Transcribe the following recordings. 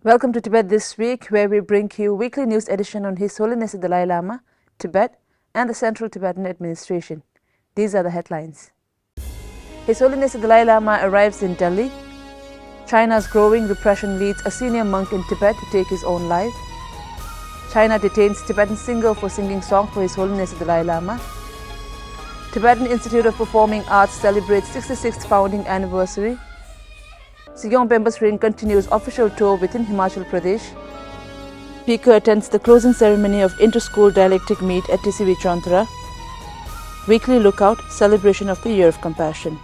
Welcome to Tibet This Week, where we bring you weekly news edition on His Holiness the Dalai Lama, Tibet, and the Central Tibetan Administration. These are the headlines. His Holiness the Dalai Lama arrives in Delhi. China's growing repression leads a senior monk in Tibet to take his own life. China detains Tibetan singer for singing song for His Holiness the Dalai Lama. Tibetan Institute of Performing Arts celebrates 66th founding anniversary. Sikyong Penpa continues official tour within Himachal Pradesh. Speaker attends the closing ceremony of inter-school dialectic meet at Tsering Chauntra. Weekly Lookout, celebration of the Year of Compassion.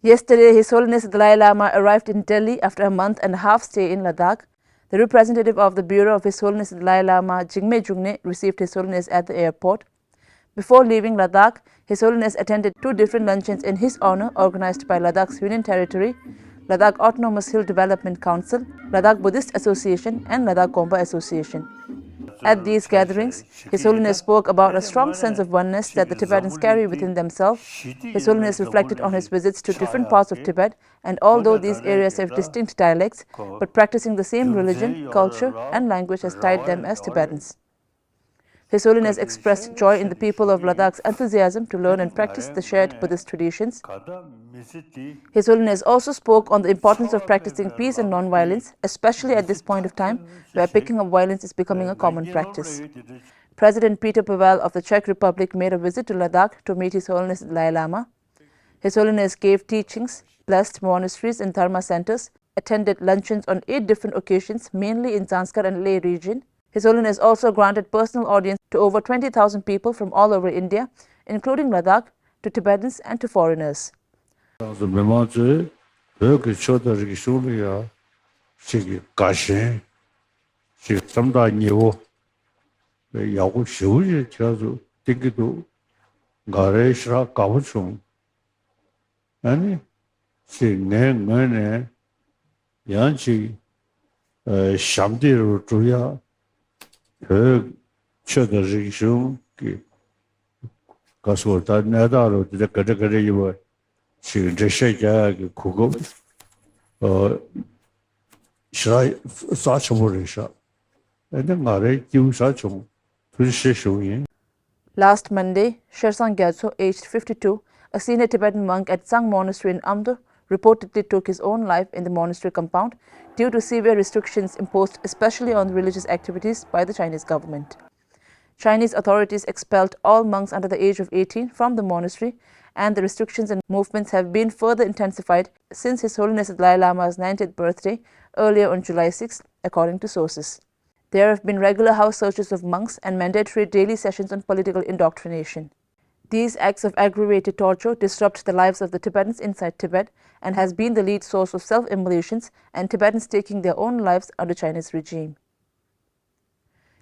Yesterday, His Holiness the Dalai Lama arrived in Delhi after a month and a half stay in Ladakh. The representative of the Bureau of His Holiness the Dalai Lama, Jigme Jungne, received His Holiness at the airport. Before leaving Ladakh, His Holiness attended two different luncheons in his honor organized by Ladakh's Union Territory, Ladakh Autonomous Hill Development Council, Ladakh Buddhist Association, and Ladakh Gompa Association. At these gatherings, His Holiness spoke about a strong sense of oneness that the Tibetans carry within themselves. His Holiness reflected on his visits to different parts of Tibet, and although these areas have distinct dialects, but practicing the same religion, culture, and language has tied them as Tibetans. His Holiness expressed joy in the people of Ladakh's enthusiasm to learn and practice the shared Buddhist traditions. His Holiness also spoke on the importance of practicing peace and non-violence, especially at this point of time where picking up violence is becoming a common practice. President Peter Pavel of the Czech Republic made a visit to Ladakh to meet His Holiness the Dalai Lama. His Holiness gave teachings, blessed monasteries and dharma centers, attended luncheons on 8 different occasions, mainly in Zanskar and Leh region. His Holiness also granted personal audience to over 20,000 people from all over India, including Ladakh, to Tibetans and to foreigners. Last Monday, Shersang Gyatso, aged 52, a senior Tibetan monk at Tsang Monastery in Amdo, reportedly took his own life in the monastery compound due to severe restrictions imposed especially on religious activities by the Chinese government. Chinese authorities expelled all monks under the age of 18 from the monastery, and the restrictions and movements have been further intensified since His Holiness the Dalai Lama's 90th birthday earlier on July 6, according to sources. There have been regular house searches of monks and mandatory daily sessions on political indoctrination. These acts of aggravated torture disrupt the lives of the Tibetans inside Tibet and has been the lead source of self-immolations and Tibetans taking their own lives under Chinese regime.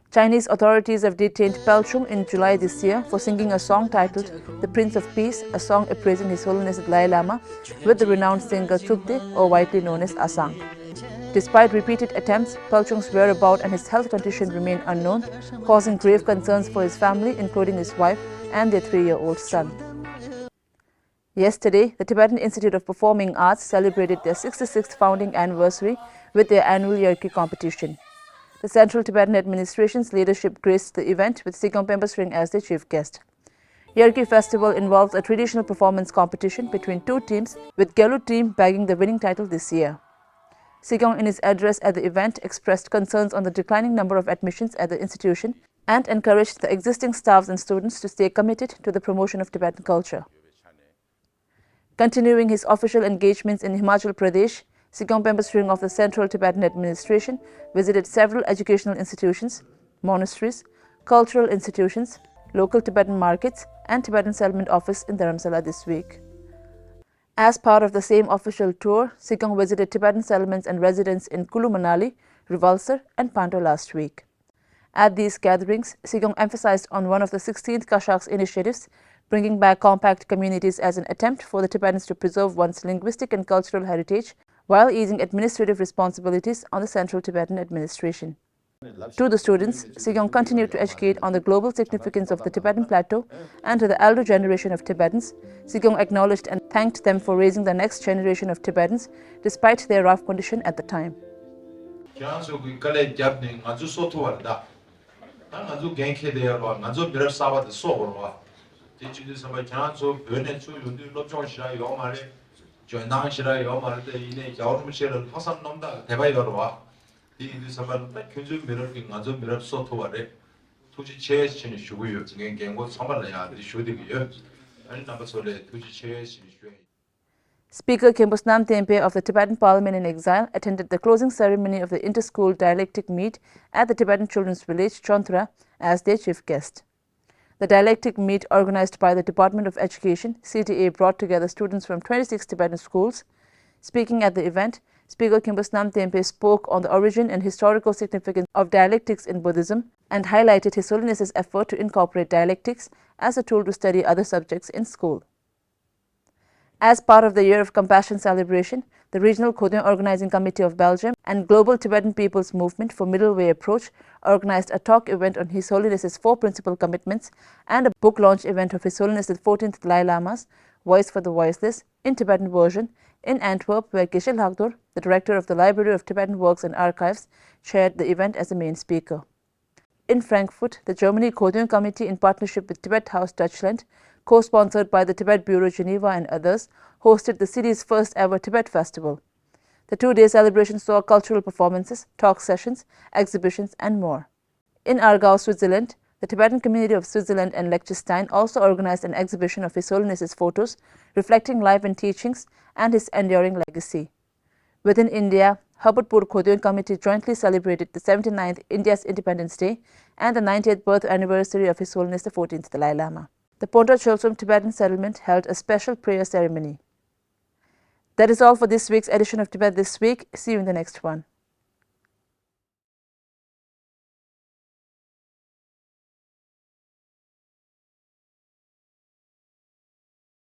Chinese authorities have detained Pelchung in July this year for singing a song titled The Prince of Peace, a song appraising His Holiness the Dalai Lama with the renowned singer Tsukde, or widely known as Asang. Despite repeated attempts, Pelchung's whereabouts and his health condition remain unknown, causing grave concerns for his family, including his wife and their 3-year-old son. Yesterday, the Tibetan Institute of Performing Arts celebrated their 66th founding anniversary with their annual Yerki competition. The Central Tibetan Administration's leadership graced the event with Sikyong Penpa as their chief guest. Yerki Festival involves a traditional performance competition between 2 teams, with Gelu team bagging the winning title this year. Sikyong, in his address at the event, expressed concerns on the declining number of admissions at the institution and encouraged the existing staffs and students to stay committed to the promotion of Tibetan culture. Continuing his official engagements in Himachal Pradesh, Sikyong Penpa of the Central Tibetan Administration visited several educational institutions, monasteries, cultural institutions, local Tibetan markets, and Tibetan Settlement Office in Dharamsala this week. As part of the same official tour, Sikyong visited Tibetan settlements and residents in Kulu Manali, Rivalsar, and Panto last week. At these gatherings, Sikyong emphasized on one of the 16th Kashak's initiatives, bringing back compact communities as an attempt for the Tibetans to preserve one's linguistic and cultural heritage while easing administrative responsibilities on the central Tibetan administration. To the students, Sikyong continued to educate on the global significance of the Tibetan plateau, and to the elder generation of Tibetans, Sikyong acknowledged and thanked them for raising the next generation of Tibetans despite their rough condition at the time. Speaker Khimbusnam Tempe of the Tibetan Parliament in Exile attended the closing ceremony of the inter-school Dialectic meet at the Tibetan children's village, Chauntra, as their chief guest. The Dialectic meet, organized by the Department of Education, CTA, brought together students from 26 Tibetan schools. Speaking at the event, Speaker Khimbusnam Tempe spoke on the origin and historical significance of dialectics in Buddhism and highlighted His Holiness's effort to incorporate dialectics as a tool to study other subjects in school. As part of the Year of Compassion celebration, the Regional Khodyong Organizing Committee of Belgium and Global Tibetan People's Movement for Middle Way Approach organized a talk event on His Holiness's 4 principal commitments and a book launch event of His Holiness the 14th Dalai Lama's Voice for the Voiceless in Tibetan version in Antwerp, where Geshe Lhagdor, the director of the Library of Tibetan Works and Archives, chaired the event as the main speaker. In Frankfurt, the Germany Khodyong Committee, in partnership with Tibet House Deutschland, co-sponsored by the Tibet Bureau Geneva and others, hosted the city's first ever Tibet Festival. The 2-day celebration saw cultural performances, talk sessions, exhibitions and more. In Aargau, Switzerland, the Tibetan community of Switzerland and Liechtenstein also organized an exhibition of His Holiness's photos reflecting life and teachings and his enduring legacy. Within India, Habatpur Khodyong Committee jointly celebrated the 79th India's Independence Day and the 90th birth anniversary of His Holiness the 14th Dalai Lama. The Ponta Cholsum Tibetan settlement held a special prayer ceremony. That is all for this week's edition of Tibet This Week. See you in the next one.